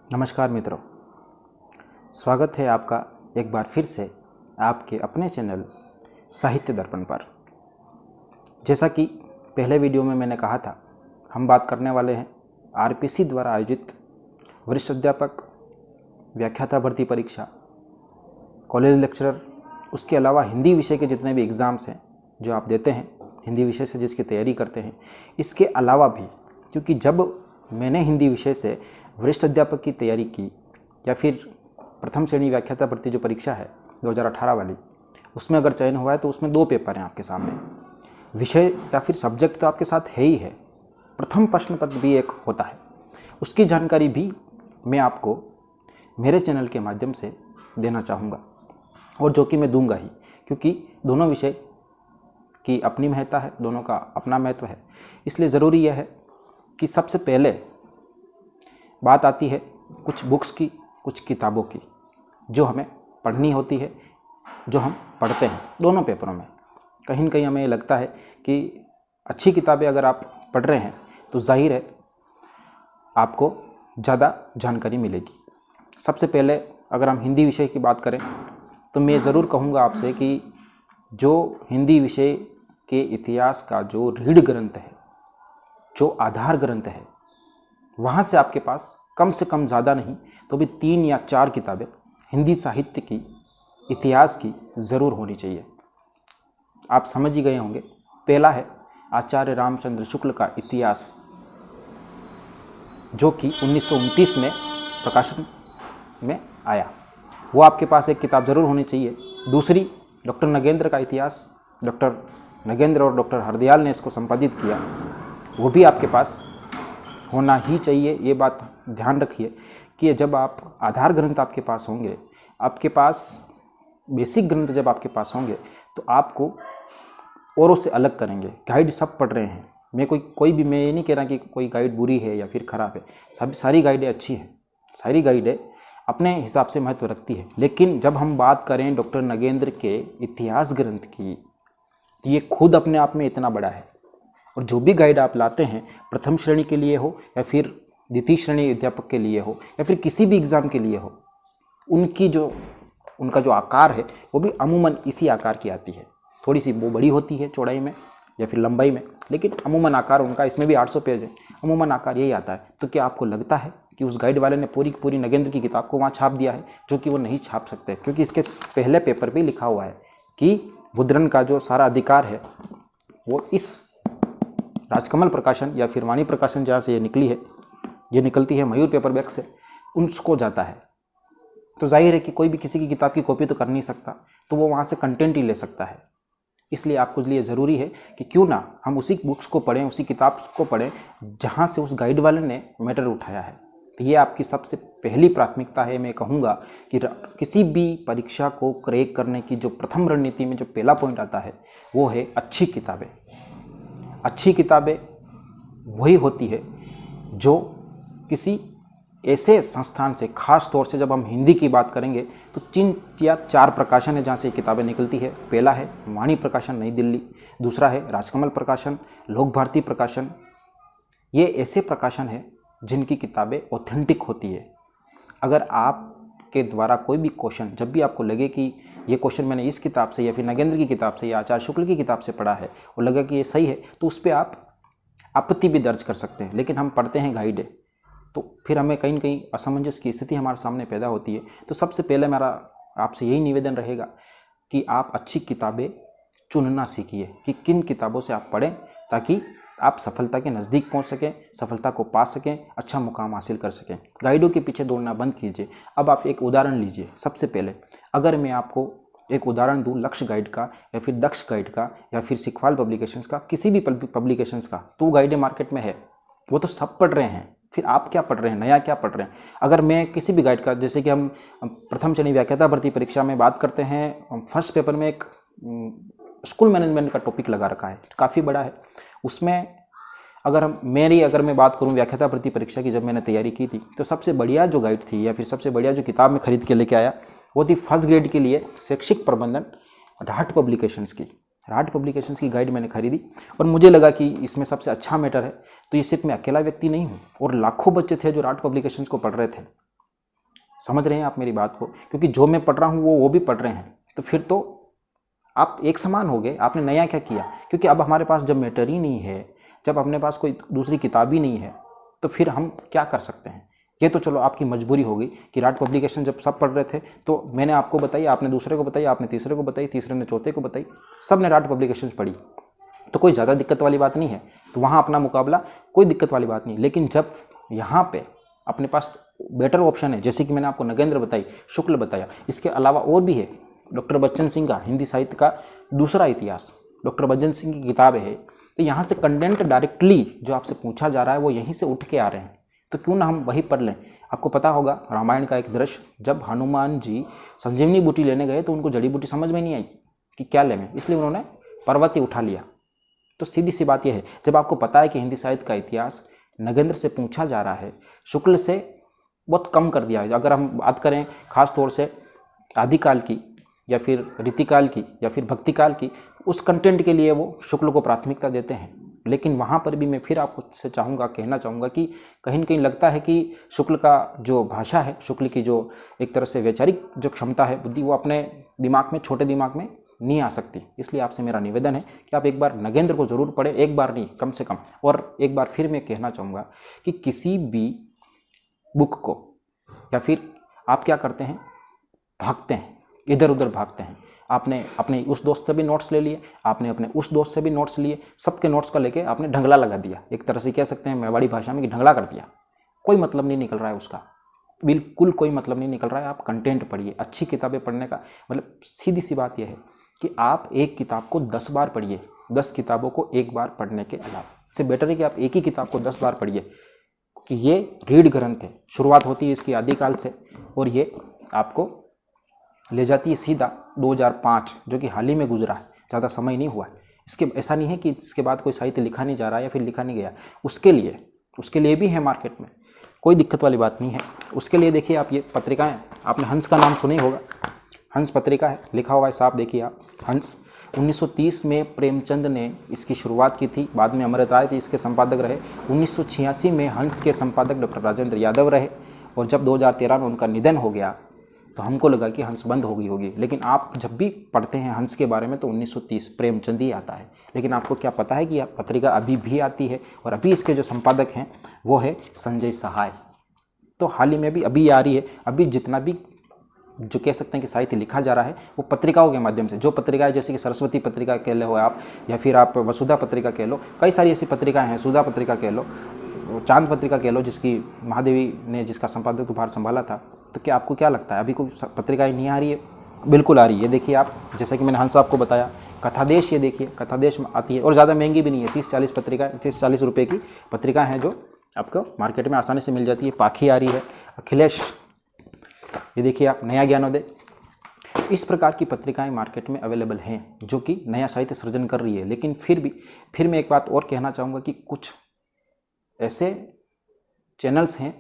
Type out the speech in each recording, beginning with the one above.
नमस्कार मित्रों, स्वागत है आपका एक बार फिर से आपके अपने चैनल साहित्य दर्पण पर। जैसा कि पहले वीडियो में मैंने कहा था, हम बात करने वाले हैं आरपीसी द्वारा आयोजित वरिष्ठ अध्यापक, व्याख्याता भर्ती परीक्षा, कॉलेज लेक्चरर, उसके अलावा हिंदी विषय के जितने भी एग्ज़ाम्स हैं जो आप देते हैं, हिंदी विषय से जिसकी तैयारी करते हैं, इसके अलावा भी, क्योंकि जब मैंने हिंदी विषय से वरिष्ठ अध्यापक की तैयारी की या फिर प्रथम श्रेणी व्याख्याता भर्ती जो परीक्षा है 2018 वाली, उसमें अगर चयन हुआ है तो उसमें 2 पेपर हैं आपके सामने। विषय या फिर सब्जेक्ट तो आपके साथ है ही है, प्रथम प्रश्न पत्र भी एक होता है, उसकी जानकारी भी मैं आपको मेरे चैनल के माध्यम से देना चाहूँगा, और जो कि मैं दूंगा ही, क्योंकि दोनों विषय की अपनी महत्ता है, दोनों का अपना महत्व है। इसलिए ज़रूरी यह है कि सबसे पहले बात आती है कुछ बुक्स की, कुछ किताबों की, जो हमें पढ़नी होती है, जो हम पढ़ते हैं दोनों पेपरों में। कहीं न कहीं हमें लगता है कि अच्छी किताबें अगर आप पढ़ रहे हैं तो जाहिर है आपको ज़्यादा जानकारी मिलेगी। सबसे पहले अगर हम हिंदी विषय की बात करें तो मैं ज़रूर कहूँगा आपसे कि जो हिंदी विषय के इतिहास का जो रीढ़ ग्रंथ है, जो आधार ग्रंथ है, वहाँ से आपके पास कम से कम ज़्यादा नहीं तो भी 3 या 4 किताबें हिंदी साहित्य की, इतिहास की ज़रूर होनी चाहिए। आप समझ ही गए होंगे, पहला है आचार्य रामचंद्र शुक्ल का इतिहास, जो कि 1929 में प्रकाशन में आया, वो आपके पास एक किताब ज़रूर होनी चाहिए। दूसरी डॉक्टर नगेंद्र का इतिहास, डॉक्टर नगेंद्र और डॉक्टर हरदयाल ने इसको संपादित किया, वो भी आपके पास होना ही चाहिए। ये बात ध्यान रखिए कि जब आप आधार ग्रंथ आपके पास होंगे, आपके पास बेसिक ग्रंथ जब आपके पास होंगे तो आपको औरों से अलग करेंगे। गाइड सब पढ़ रहे हैं, मैं ये नहीं कह रहा कि कोई गाइड बुरी है या फिर ख़राब है, सारी गाइडें अच्छी हैं, सारी गाइडें अपने हिसाब से महत्व रखती है। लेकिन जब हम बात करें डॉक्टर नगेंद्र के इतिहास ग्रंथ की, तो ये खुद अपने आप में इतना बड़ा है, और जो भी गाइड आप लाते हैं, प्रथम श्रेणी के लिए हो या फिर द्वितीय श्रेणी अध्यापक के लिए हो या फिर किसी भी एग्ज़ाम के लिए हो, उनका जो आकार है वो भी अमूमन इसी आकार की आती है। थोड़ी सी वो बड़ी होती है चौड़ाई में या फिर लंबाई में, लेकिन अमूमन आकार उनका, इसमें भी 800 पेज है, अमूमन आकार यही आता है। तो क्या आपको लगता है कि उस गाइड वाले ने पूरी नगेंद्र की किताब को वहाँ छाप दिया है? जो कि वो नहीं छाप सकते, क्योंकि इसके पहले पेपर भी लिखा हुआ है कि मुद्रण का जो सारा अधिकार है वो इस राजकमल प्रकाशन या फिर वाणी प्रकाशन, जहाँ से ये निकलती है मयूर पेपर बैग से, उनको जाता है। तो जाहिर है कि कोई भी किसी की किताब की कॉपी तो कर नहीं सकता, तो वो वहाँ से कंटेंट ही ले सकता है। इसलिए आपके लिए ज़रूरी है कि क्यों ना हम उसी बुक्स को पढ़ें, उसी किताब को पढ़ें जहाँ से उस गाइड वाले ने मैटर उठाया है। तो ये आपकी सबसे पहली प्राथमिकता है। मैं कहूँगा कि किसी भी परीक्षा को क्रैक करने की जो प्रथम रणनीति में जो पहला पॉइंट आता है वो है अच्छी किताबें। अच्छी किताबें वही होती है जो किसी ऐसे संस्थान से, खास तौर से जब हम हिंदी की बात करेंगे तो 3 या 4 प्रकाशन है जहाँ से ये किताबें निकलती है। पहला है वाणी प्रकाशन नई दिल्ली, दूसरा है राजकमल प्रकाशन, लोक भारती प्रकाशन। ये ऐसे प्रकाशन हैं जिनकी किताबें ऑथेंटिक होती है। अगर आपके द्वारा कोई भी क्वेश्चन, जब भी आपको लगे कि ये क्वेश्चन मैंने इस किताब से या फिर नगेंद्र की किताब से या आचार्य शुक्ल की किताब से पढ़ा है और लगा कि ये सही है, तो उस पर आप आपत्ति भी दर्ज कर सकते हैं। लेकिन हम पढ़ते हैं गाइड, तो फिर हमें कहीं न कहीं असमंजस की स्थिति हमारे सामने पैदा होती है। तो सबसे पहले मेरा आपसे यही निवेदन रहेगा कि आप अच्छी किताबें चुनना सीखिए कि किन किताबों से आप पढ़ें, ताकि आप सफलता के नज़दीक पहुंच सकें, सफलता को पा सकें, अच्छा मुकाम हासिल कर सकें। गाइडों के पीछे दौड़ना बंद कीजिए। अब आप एक उदाहरण लीजिए। सबसे पहले अगर मैं आपको एक उदाहरण दूं लक्ष्य गाइड का या फिर दक्ष गाइड का या फिर सिखवाल पब्लिकेशंस का, किसी भी पब्लिकेशंस का, तो गाइडें मार्केट में है, वो तो सब पढ़ रहे हैं। फिर आप क्या पढ़ रहे हैं, नया क्या पढ़ रहे हैं? अगर मैं किसी भी गाइड का, जैसे कि हम प्रथम श्रेणी व्याख्याता भर्ती परीक्षा में बात करते हैं, फर्स्ट पेपर में एक स्कूल मैनेजमेंट का टॉपिक लगा रखा है, काफ़ी बड़ा है। उसमें अगर मैं बात करूं व्याख्याता भर्ती परीक्षा की, जब मैंने तैयारी की थी तो सबसे बढ़िया जो गाइड थी या फिर सबसे बढ़िया जो किताब मैं खरीद के लेके आया वो थी फर्स्ट ग्रेड के लिए शैक्षिक प्रबंधन, राहट पब्लिकेशंस की गाइड मैंने खरीदी और मुझे लगा कि इसमें सबसे अच्छा मैटर है। तो ये सिर्फ मैं अकेला व्यक्ति नहीं हूँ, और लाखों बच्चे थे जो राहट पब्लिकेशंस को पढ़ रहे थे। समझ रहे हैं आप मेरी बात को? क्योंकि जो मैं पढ़ रहा हूँ वो भी पढ़ रहे हैं, तो फिर तो आप एक समान हो गए। आपने नया क्या किया? क्योंकि अब हमारे पास जब मैटर ही नहीं है, जब अपने पास कोई दूसरी किताब ही नहीं है, तो फिर हम क्या कर सकते हैं? ये तो चलो आपकी मजबूरी होगी कि राट पब्लिकेशन जब सब पढ़ रहे थे तो मैंने आपको बताई, आपने दूसरे को बताई, आपने तीसरे को बताई, तीसरे ने चौथे को बताई, सब ने राट पब्लिकेशन पढ़ी, तो कोई ज़्यादा दिक्कत वाली बात नहीं है। तो वहाँ अपना मुकाबला, कोई दिक्कत वाली बात नहीं। लेकिन जब यहाँ पे अपने पास बेटर ऑप्शन है, जैसे कि मैंने आपको नगेंद्र बताई, शुक्ल बताया, इसके अलावा और भी है। डॉक्टर बच्चन सिंह का हिंदी साहित्य का दूसरा इतिहास, डॉक्टर बच्चन सिंह की किताब है। तो यहाँ से कंटेंट डायरेक्टली जो आपसे पूछा जा रहा है वो यहीं से उठ के आ रहे हैं, तो क्यों ना हम वही पढ़ लें। आपको पता होगा रामायण का एक दृश्य, जब हनुमान जी संजीवनी बूटी लेने गए तो उनको जड़ी बूटी समझ में नहीं आई कि क्या लें, इसलिए उन्होंने पर्वत ही उठा लिया। तो सीधी सी बात यह है, जब आपको पता है कि हिंदी साहित्य का इतिहास नगेंद्र से पूछा जा रहा है, शुक्ल से बहुत कम कर दिया है। अगर हम बात करें खास तौर से आदिकाल की या फिर रीतिकाल की या फिर भक्तिकाल की, उस कंटेंट के लिए वो शुक्ल को प्राथमिकता देते हैं। लेकिन वहाँ पर भी मैं फिर आपको से कहना चाहूँगा कि कहीं न कहीं लगता है कि शुक्ल का जो भाषा है, शुक्ल की जो एक तरह से वैचारिक जो क्षमता है, बुद्धि, वो अपने दिमाग में, छोटे दिमाग में नहीं आ सकती। इसलिए आपसे मेरा निवेदन है कि आप एक बार नगेंद्र को जरूर पढ़ें, एक बार नहीं कम से कम। और एक बार फिर मैं कहना चाहूँगा कि किसी भी बुक को, या फिर आप क्या करते हैं, भागते हैं, इधर उधर भागते हैं। आपने अपने उस दोस्त से भी नोट्स ले लिए, आपने अपने उस दोस्त से भी नोट्स लिए, सबके नोट्स का लेके आपने ढंगला लगा दिया। एक तरह से कह सकते हैं मेवाड़ी भाषा में कि ढंगला कर दिया। कोई मतलब नहीं निकल रहा है उसका, बिल्कुल कोई मतलब नहीं निकल रहा है। आप कंटेंट पढ़िए। अच्छी किताबें पढ़ने का मतलब सीधी सी बात यह है कि आप एक किताब को 10 बार पढ़िए, 10 किताबों को एक बार पढ़ने के अलावा। इससे बेटर है कि आप एक ही किताब को 10 बार पढ़िए, कि ये रीढ़ ग्रंथ है। शुरुआत होती है इसकी आदिकाल से और ये आपको ले जाती है सीधा 2005, जो कि हाल ही में गुजरा है, ज़्यादा समय नहीं हुआ है। इसके ऐसा नहीं है कि इसके बाद कोई साहित्य लिखा नहीं जा रहा है या फिर लिखा नहीं गया। उसके लिए भी है मार्केट में, कोई दिक्कत वाली बात नहीं है। उसके लिए देखिए आप ये पत्रिकाएं, आपने हंस का नाम सुना ही होगा, हंस पत्रिका है, लिखा हुआ है साहब, देखिए आप, हंस। 1930 में प्रेमचंद ने इसकी शुरुआत की थी, बाद में अमृत राय थे इसके संपादक रहे। 1986 में हंस के संपादक डॉक्टर राजेंद्र यादव रहे, और जब 2013 में उनका निधन हो गया तो हमको लगा कि हंस बंद हो गई होगी। लेकिन आप जब भी पढ़ते हैं हंस के बारे में तो 1930 प्रेमचंद ही आता है। लेकिन आपको क्या पता है कि यह पत्रिका अभी भी आती है, और अभी इसके जो संपादक हैं वो है संजय सहाय। तो हाल ही में भी अभी आ रही है। अभी जितना भी जो कह सकते हैं कि साहित्य लिखा जा रहा है वो पत्रिकाओं के माध्यम से, जो पत्रिकाएं जैसे कि सरस्वती पत्रिका कह लो आप, या फिर आप वसुधा पत्रिका कह लो, कई सारी ऐसी पत्रिकाएं हैं, सुधा पत्रिका कह लो, चांद पत्रिका कह लो, जिसकी महादेवी ने जिसका संपादक भार संभाला था। तो क्या आपको क्या लगता है अभी कोई पत्रिकाएं नहीं आ रही है? बिल्कुल आ रही है। देखिए आप, जैसा कि मैंने हंस साहब को बताया, कथादेश, ये देखिए कथादेश में आती है, और ज़्यादा महंगी भी नहीं है, 30-40 पत्रिका, 30-40 रुपये की पत्रिका हैं जो आपको मार्केट में आसानी से मिल जाती है। पाखी आ रही है, अखिलेश, ये देखिए आप, नया ज्ञानोदय, इस प्रकार की पत्रिकाएं मार्केट में अवेलेबल हैं जो कि नया साहित्य सृजन कर रही है। लेकिन फिर मैं एक बात और कहना चाहूँगा कि कुछ ऐसे चैनल्स हैं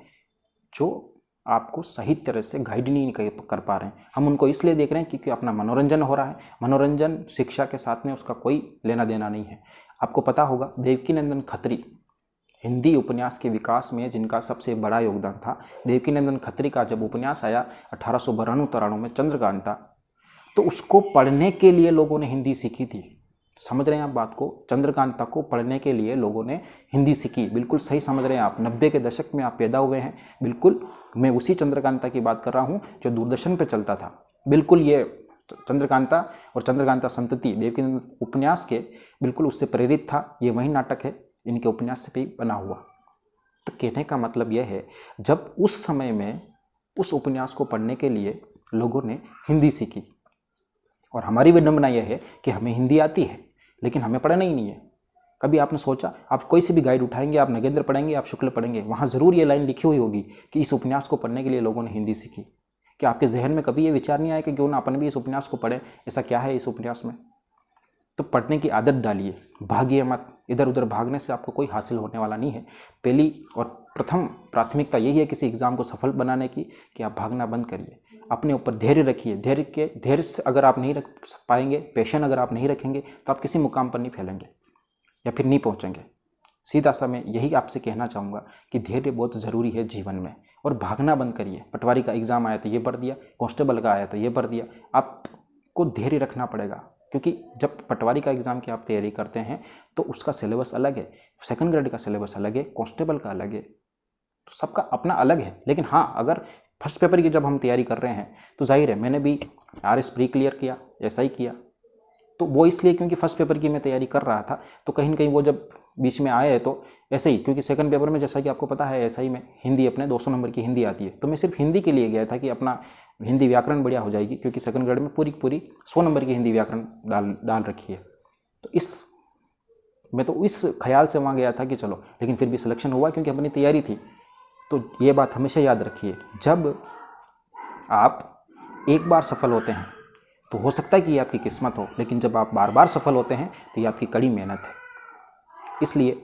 जो आपको सही तरह से गाइड नहीं कर पा रहे हैं। हम उनको इसलिए देख रहे हैं क्योंकि अपना मनोरंजन हो रहा है। मनोरंजन शिक्षा के साथ में उसका कोई लेना देना नहीं है। आपको पता होगा देवकीनंदन खत्री, हिंदी उपन्यास के विकास में जिनका सबसे बड़ा योगदान था, देवकीनंदन खत्री का जब उपन्यास आया 1892-93 में, चंद्रकांता, तो उसको पढ़ने के लिए लोगों ने हिंदी सीखी थी। समझ रहे हैं आप बात को? चंद्रकांता को पढ़ने के लिए लोगों ने हिंदी सीखी। बिल्कुल सही समझ रहे हैं आप, 90 के दशक में आप पैदा हुए हैं। बिल्कुल मैं उसी चंद्रकांता की बात कर रहा हूँ जो दूरदर्शन पे चलता था। बिल्कुल ये चंद्रकांता और चंद्रकांता संतति देवकीनंदन उपन्यास के बिल्कुल उससे प्रेरित था। ये वही नाटक है, इनके उपन्यास से भी बना हुआ। तो कहने का मतलब यह है, जब उस समय में उस उपन्यास को पढ़ने के लिए लोगों ने हिंदी सीखी, और हमारी विडंबना यह है कि हमें हिंदी आती है लेकिन हमें पढ़ना ही नहीं है। कभी आपने सोचा, आप कोई सी भी गाइड उठाएंगे, आप नगेंद्र पढ़ेंगे, आप शुक्ल पढ़ेंगे, वहाँ ज़रूर ये लाइन लिखी हुई होगी कि इस उपन्यास को पढ़ने के लिए लोगों ने हिंदी सीखी। क्या आपके जहन में कभी ये विचार नहीं आया कि क्यों ना अपन भी इस उपन्यास को पढ़ें, ऐसा क्या है इस उपन्यास में? तो पढ़ने की आदत डालिए, भागिए मत। इधर उधर भागने से आपको कोई हासिल होने वाला नहीं है। पहली और प्रथम प्राथमिकता यही है किसी एग्ज़ाम को सफल बनाने की, कि आप भागना बंद करिए, अपने ऊपर धैर्य रखिए। धैर्य से अगर आप नहीं रख पाएंगे, पैशन अगर आप नहीं रखेंगे, तो आप किसी मुकाम पर नहीं फैलेंगे या फिर नहीं पहुंचेंगे। सीधा सा मैं यही आपसे कहना चाहूँगा कि धैर्य बहुत ज़रूरी है जीवन में, और भागना बंद करिए। पटवारी का एग्ज़ाम आया तो ये भर दिया, कांस्टेबल का आया तो ये भर दिया। आपको धैर्य रखना पड़ेगा, क्योंकि जब पटवारी का एग्ज़ाम की आप तैयारी करते हैं तो उसका सिलेबस अलग है, सेकंड ग्रेड का सिलेबस अलग है, कांस्टेबल का अलग है, तो सबका अपना अलग है। लेकिन हाँ, अगर फर्स्ट पेपर की जब हम तैयारी कर रहे हैं तो जाहिर है मैंने भी RS प्री क्लियर किया, SI किया, तो वो इसलिए क्योंकि फर्स्ट पेपर की मैं तैयारी कर रहा था। तो कहीं ना कहीं वो जब बीच में आए तो ऐसे ही, क्योंकि सेकंड पेपर में जैसा कि आपको पता है SI में हिंदी अपने 200 नंबर की हिंदी आती है, तो मैं सिर्फ हिंदी के लिए गया था कि अपना हिंदी व्याकरण बढ़िया हो जाएगी, क्योंकि सेकंड ग्रेड में पूरी पूरी 100 नंबर की हिंदी व्याकरण डाल रखी है। तो मैं तो इस ख्याल से वहाँ गया था कि चलो, लेकिन फिर भी सिलेक्शन हुआ क्योंकि अपनी तैयारी थी। तो ये बात हमेशा याद रखिए, जब आप एक बार सफल होते हैं तो हो सकता है कि ये आपकी किस्मत हो, लेकिन जब आप बार बार सफल होते हैं तो ये आपकी कड़ी मेहनत है। इसलिए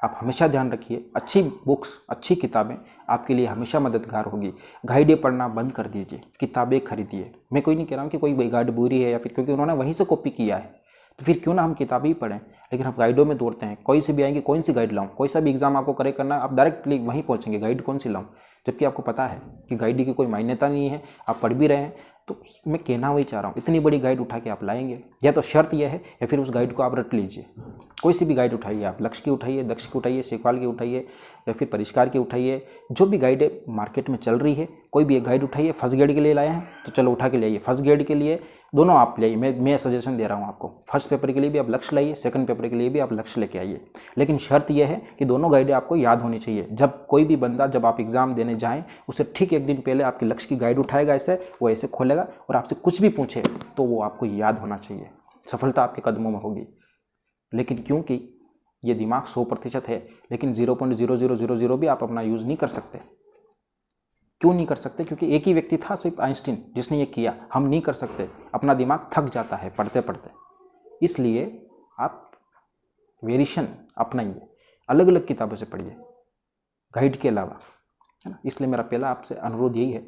आप हमेशा ध्यान रखिए, अच्छी बुक्स, अच्छी किताबें आपके लिए हमेशा मददगार होगी। गाइडें पढ़ना बंद कर दीजिए, किताबें खरीदिए। मैं कोई नहीं कह रहा हूँ कि कोई गाइड बुरी है या फिर क्योंकि उन्होंने वहीं से कॉपी किया है, तो फिर क्यों ना हम किताबें ही पढ़ें। लेकिन हम गाइडों में दौड़ते हैं, कोई सी भी आएंगे, कौन सी गाइड लाऊं, कोई सा भी एग्जाम आपको करे करना, आप डायरेक्टली वहीं पहुंचेंगे, गाइड कौन सी लाऊं, जबकि आपको पता है कि गाइड की कोई मान्यता नहीं है, आप पढ़ भी रहे हैं। तो मैं कहना वही चाह रहा हूँ, इतनी बड़ी गाइड उठा के आप लाएंगे, या तो शर्त यह है या फिर उस गाइड को आप रट लीजिए। कोई सी भी गाइड उठाइए, आप लक्ष्य की उठाइए, दक्ष की उठाइए, सेकवाल की उठाइए, या फिर परिष्कार की उठाइए, जो भी गाइड मार्केट में चल रही है, कोई भी एक गाइड उठाइए। फर्स्ट ग्रेड के लिए लाए हैं तो चलो उठा के ले आइए, फर्स्ट ग्रेड के लिए दोनों आप ले आइए। मैं सजेशन दे रहा हूँ आपको, फर्स्ट पेपर के लिए भी आप लक्ष्य लाइए, सेकंड पेपर के लिए भी आप लक्ष्य लेके आइए। लेकिन शर्त यह है कि दोनों गाइडें आपको याद होनी चाहिए। जब कोई भी बंदा, जब आप एग्जाम देने जाएं, उससे ठीक एक दिन पहले आपके लक्ष्य की गाइड उठाएगा, ऐसे वो ऐसे खोलेगा और आपसे कुछ भी पूछे तो वो आपको याद होना चाहिए। सफलता आपके कदमों में होगी। लेकिन क्योंकि ये दिमाग 100% है, लेकिन 0.0000 भी आप अपना यूज़ नहीं कर सकते। क्यों नहीं कर सकते? क्योंकि एक ही व्यक्ति था, सिर्फ आइंस्टीन, जिसने ये किया। हम नहीं कर सकते, अपना दिमाग थक जाता है पढ़ते पढ़ते। इसलिए आप वेरिएशन अपनाइए, अलग अलग किताबों से पढ़िए, गाइड के अलावा, है ना। इसलिए मेरा पहला आपसे अनुरोध यही है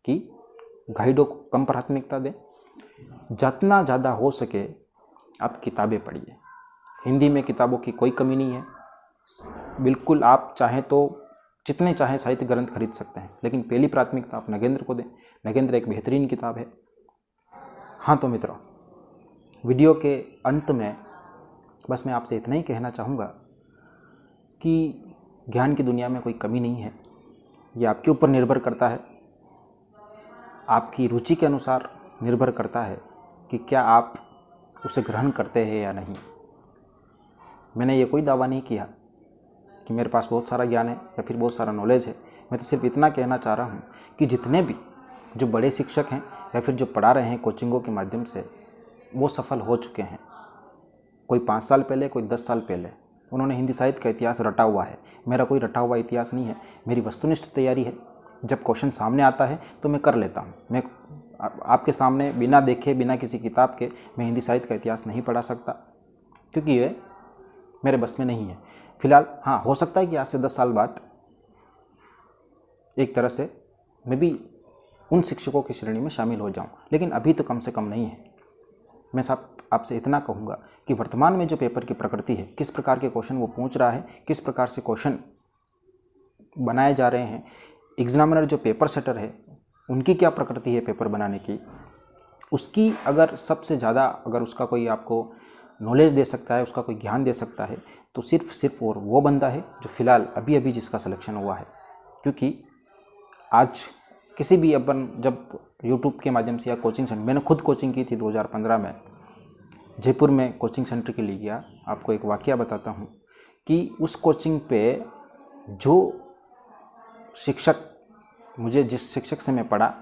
कि गाइडों को कम प्राथमिकता दें, जितना ज़्यादा हो सके आप किताबें पढ़िए। हिंदी में किताबों की कोई कमी नहीं है, बिल्कुल। आप चाहें तो जितने चाहें साहित्य ग्रंथ खरीद सकते हैं, लेकिन पहली प्राथमिकता आप नगेंद्र को दें। नगेंद्र एक बेहतरीन किताब है। हाँ तो मित्रों, वीडियो के अंत में बस मैं आपसे इतना ही कहना चाहूँगा कि ज्ञान की दुनिया में कोई कमी नहीं है। ये आपके ऊपर निर्भर करता है, आपकी रुचि के अनुसार निर्भर करता है कि क्या आप उसे ग्रहण करते हैं या नहीं। मैंने ये कोई दावा नहीं किया कि मेरे पास बहुत सारा ज्ञान है या फिर बहुत सारा नॉलेज है। मैं तो सिर्फ इतना कहना चाह रहा हूँ कि जितने भी जो बड़े शिक्षक हैं या फिर जो पढ़ा रहे हैं कोचिंगों के माध्यम से, वो सफल हो चुके हैं। कोई 5 साल पहले, कोई 10 साल पहले, उन्होंने हिंदी साहित्य का इतिहास रटा हुआ है। मेरा कोई रटा हुआ इतिहास नहीं है, मेरी वस्तुनिष्ठ तैयारी है। जब क्वेश्चन सामने आता है तो मैं कर लेता हूँ। मैं आपके सामने बिना देखे, बिना किसी किताब के मैं हिंदी साहित्य का इतिहास नहीं पढ़ा सकता, क्योंकि ये मेरे बस में नहीं है। फिलहाल हाँ, हो सकता है कि आज से 10 साल बाद एक तरह से मैं भी उन शिक्षकों की श्रेणी में शामिल हो जाऊं, लेकिन अभी तो कम से कम नहीं है। मैं साहब आपसे इतना कहूँगा कि वर्तमान में जो पेपर की प्रकृति है, किस प्रकार के क्वेश्चन वो पूछ रहा है, किस प्रकार से क्वेश्चन बनाए जा रहे हैं, एग्जामिनर जो पेपर सेटर है उनकी क्या प्रकृति है पेपर बनाने की, उसकी अगर सबसे ज़्यादा अगर उसका कोई आपको नॉलेज दे सकता है, उसका कोई ज्ञान दे सकता है, तो सिर्फ और वो बंदा है जो फिलहाल अभी अभी जिसका सिलेक्शन हुआ है। क्योंकि आज किसी भी अपन जब यूट्यूब के माध्यम से या कोचिंग सेंटर, मैंने खुद कोचिंग की थी 2015 में, जयपुर में कोचिंग सेंटर के लिए गया। आपको एक वाकया बताता हूँ कि उस कोचिंग पे जो शिक्षक, मुझे जिस शिक्षक से मैं पढ़ा,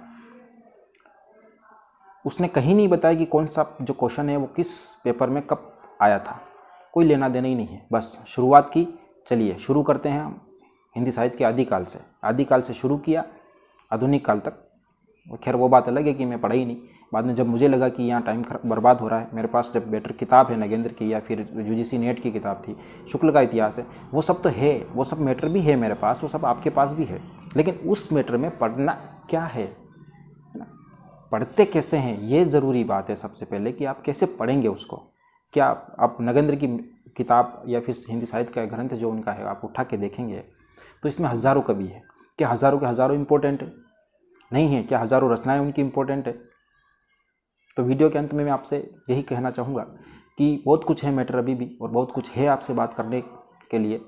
उसने कहीं नहीं बताया कि कौन सा जो क्वेश्चन है वो किस पेपर में कब आया था। कोई लेना देना ही नहीं है। बस शुरुआत की, चलिए शुरू करते हैं हम हिंदी साहित्य के आदिकाल से शुरू किया आधुनिक काल तक। खैर वो बात अलग है कि मैं पढ़ा ही नहीं। बाद में जब मुझे लगा कि यहाँ टाइम बर्बाद हो रहा है, मेरे पास जब बेटर किताब है नगेंद्र की, या फिर UGC नेट की किताब थी, शुक्ल का इतिहास है, वो सब तो है, वो सब मैटर भी है मेरे पास, वो सब आपके पास भी है। लेकिन उस मैटर में पढ़ना क्या है ना, पढ़ते कैसे हैं, ये ज़रूरी बात है सबसे पहले, कि आप कैसे पढ़ेंगे उसको। क्या आप नगेंद्र की किताब या फिर हिंदी साहित्य का ग्रंथ जो उनका है आप उठा के देखेंगे तो इसमें हज़ारों कवि है, क्या हज़ारों के हज़ारों इम्पोर्टेंट है? नहीं है। क्या हज़ारों रचनाएं उनकी इम्पोर्टेंट है? तो वीडियो के अंत में मैं आपसे यही कहना चाहूँगा कि बहुत कुछ है मैटर अभी भी, और बहुत कुछ है आपसे बात करने के लिए।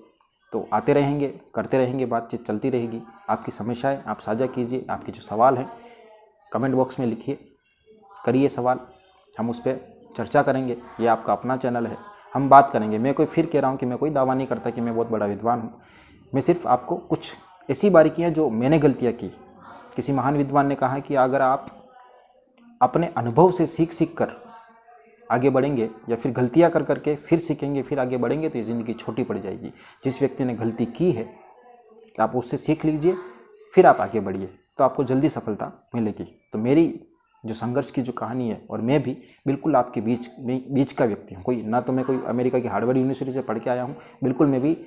तो आते रहेंगे, करते रहेंगे, बातचीत चलती रहेगी। आपकी समस्याएं आप साझा कीजिए, आपके जो सवाल हैं कमेंट बॉक्स में लिखिए, करिए सवाल, हम उस पर चर्चा करेंगे। ये आपका अपना चैनल है, हम बात करेंगे। मैं कोई फिर कह रहा हूँ कि मैं कोई दावा नहीं करता कि मैं बहुत बड़ा विद्वान हूँ। मैं सिर्फ आपको कुछ ऐसी बारीकियाँ जो मैंने गलतियाँ की, किसी महान विद्वान ने कहा कि अगर आप अपने अनुभव से सीख सीख कर आगे बढ़ेंगे, या फिर गलतियाँ कर करके फिर सीखेंगे, फिर आगे बढ़ेंगे, तो ये ज़िंदगी छोटी पड़ जाएगी। जिस व्यक्ति ने गलती की है आप उससे सीख लीजिए, फिर आप आगे बढ़िए, तो आपको जल्दी सफलता मिलेगी। तो मेरी जो संघर्ष की जो कहानी है, और मैं भी बिल्कुल आपके बीच का व्यक्ति हूँ। कोई ना तो मैं कोई अमेरिका की हार्वर्ड यूनिवर्सिटी से पढ़ के आया हूँ, बिल्कुल मैं भी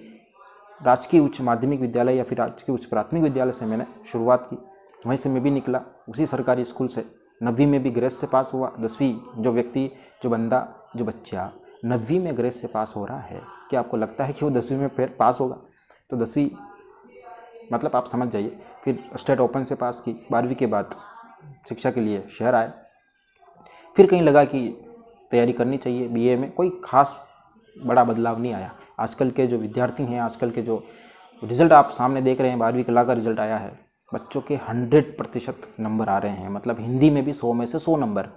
राजकीय उच्च माध्यमिक विद्यालय या फिर राजकीय उच्च प्राथमिक विद्यालय से मैंने शुरुआत की। वहीं से मैं भी निकला, उसी सरकारी स्कूल से। 9वीं में भी ग्रेस से पास हुआ। 10वीं जो व्यक्ति, जो बंदा, जो बच्चा 9वीं में ग्रेस से पास हो रहा है, क्या आपको लगता है कि वो 10वीं में फिर पास होगा? तो 10वीं मतलब आप समझ जाइए। फिर स्टेट ओपन से पास की। 12वीं के बाद शिक्षा के लिए शहर आए। फिर कहीं लगा कि तैयारी करनी चाहिए बीए में। कोई खास बड़ा बदलाव नहीं आया। आजकल के जो विद्यार्थी हैं, आजकल के जो रिजल्ट आप सामने देख रहे हैं, 12वीं कला का रिजल्ट आया है, बच्चों के 100% नंबर आ रहे हैं। मतलब हिंदी में भी 100 में से 100 number.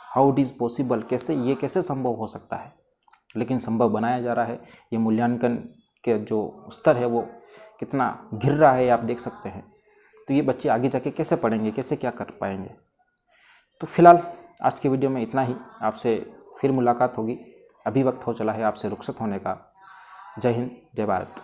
How it is possible? ये कैसे संभव हो सकता है? लेकिन संभव बनाया जा रहा है। ये मूल्यांकन के जो स्तर है वो कितना गिर रहा है, आप देख सकते हैं। तो ये बच्चे आगे जाके कैसे पढ़ेंगे, कैसे क्या कर पाएंगे? तो फिलहाल आज की वीडियो में इतना ही। आपसे फिर मुलाकात होगी। अभी वक्त हो चला है आपसे रुखसत होने का। जय हिंद, जय भारत।